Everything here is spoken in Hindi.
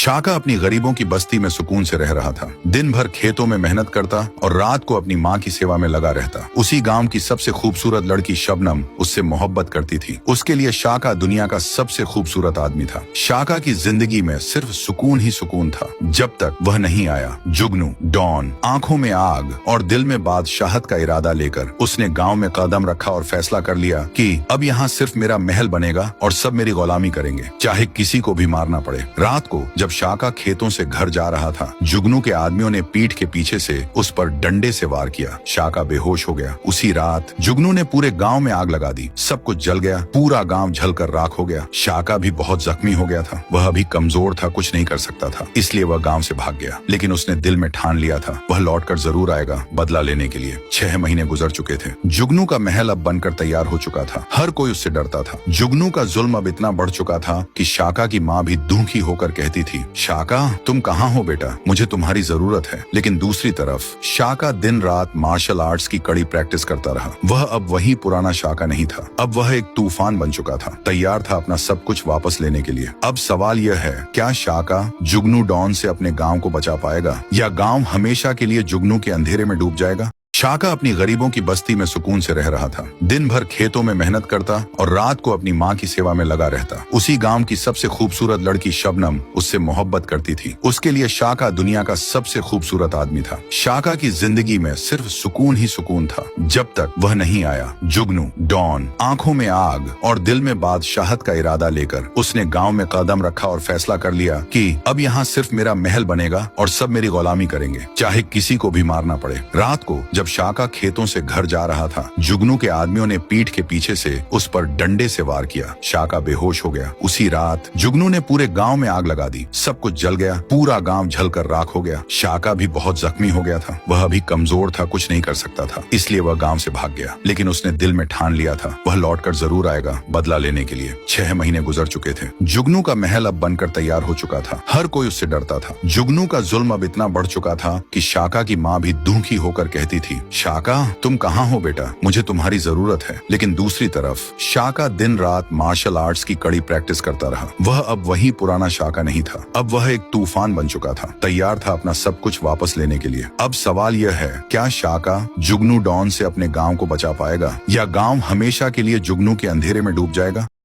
शाका अपनी गरीबों की बस्ती में सुकून से रह रहा था। दिन भर खेतों में मेहनत करता और रात को अपनी माँ की सेवा में लगा रहता। उसी गांव की सबसे खूबसूरत लड़की शबनम उससे मोहब्बत करती थी। उसके लिए शाका दुनिया का सबसे खूबसूरत आदमी था। शाका की जिंदगी में सिर्फ सुकून ही सुकून था, जब तक वह नहीं आया। जुगनू, डॉन, आंखों में आग और दिल में बादशाहत का इरादा लेकर उसने गाँव में कदम रखा और फैसला कर लिया कि अब यहाँ सिर्फ मेरा महल बनेगा और सब मेरी गुलामी करेंगे, चाहे किसी को भी मारना पड़े। रात को जब शाका खेतों से घर जा रहा था, जुगनू के आदमियों ने पीठ के पीछे से उस पर डंडे से वार किया। शाका बेहोश हो गया। उसी रात जुगनू ने पूरे गांव में आग लगा दी। सब कुछ जल गया। पूरा गांव जलकर राख हो गया। शाका भी बहुत जख्मी हो गया था। वह अभी कमजोर था, कुछ नहीं कर सकता था, इसलिए वह गांव से भाग गया। लेकिन उसने दिल में ठान लिया था वह लौटकर जरूर आएगा बदला लेने के लिए। 6 महीने गुजर चुके थे। जुगनू का महल अब बनकर तैयार हो चुका था। हर कोई उससे डरता था। जुगनू का जुल्म अब इतना बढ़ चुका था कि शाका की माँ भी दुखी होकर कहती थी, शाका तुम कहाँ हो बेटा, मुझे तुम्हारी जरूरत है। लेकिन दूसरी तरफ शाका दिन रात मार्शल आर्ट्स की कड़ी प्रैक्टिस करता रहा। वह अब वही पुराना शाका नहीं था। अब वह एक तूफान बन चुका था, तैयार था अपना सब कुछ वापस लेने के लिए। अब सवाल यह है, क्या शाका जुगनू डॉन से अपने गांव को बचा पाएगा या गांव हमेशा के लिए जुगनू के अंधेरे में डूब जाएगा? शाका अपनी गरीबों की बस्ती में सुकून से रह रहा था। दिन भर खेतों में मेहनत करता और रात को अपनी माँ की सेवा में लगा रहता। उसी गांव की सबसे खूबसूरत लड़की शबनम उससे मोहब्बत करती थी। उसके लिए शाका दुनिया का सबसे खूबसूरत आदमी था। शाका की जिंदगी में सिर्फ सुकून ही सुकून था, जब तक वह नहीं आया। जुगनू, डॉन, आंखों में आग और दिल में बादशाहत का इरादा लेकर उसने गाँव में कदम रखा और फैसला कर लिया कि अब यहाँ सिर्फ मेरा महल बनेगा और सब मेरी गुलामी करेंगे, चाहे किसी को भी मारना पड़े। रात को जब शाका खेतों से घर जा रहा था, जुगनू के आदमियों ने पीठ के पीछे से उस पर डंडे से वार किया। शाका बेहोश हो गया। उसी रात जुगनू ने पूरे गांव में आग लगा दी। सब कुछ जल गया। पूरा गांव जलकर राख हो गया। शाका भी बहुत जख्मी हो गया था। वह अभी कमजोर था, कुछ नहीं कर सकता था, इसलिए वह गांव से भाग गया। लेकिन उसने दिल में ठान लिया था वह लौटकर जरूर आएगा बदला लेने के लिए। 6 महीने गुजर चुके थे। जुगनू का महल अब बनकर तैयार हो चुका था। हर कोई उससे डरता था। जुगनू का जुल्म अब इतना बढ़ चुका था कि शाका की माँ भी दुखी होकर कहती थी, शाका तुम कहाँ हो बेटा, मुझे तुम्हारी जरूरत है। लेकिन दूसरी तरफ शाका दिन रात मार्शल आर्ट्स की कड़ी प्रैक्टिस करता रहा। वह अब वही पुराना शाका नहीं था। अब वह एक तूफान बन चुका था, तैयार था अपना सब कुछ वापस लेने के लिए। अब सवाल यह है, क्या शाका जुगनू डॉन से अपने गांव को बचा पाएगा या गांव हमेशा के लिए जुगनू के अंधेरे में डूब जाएगा?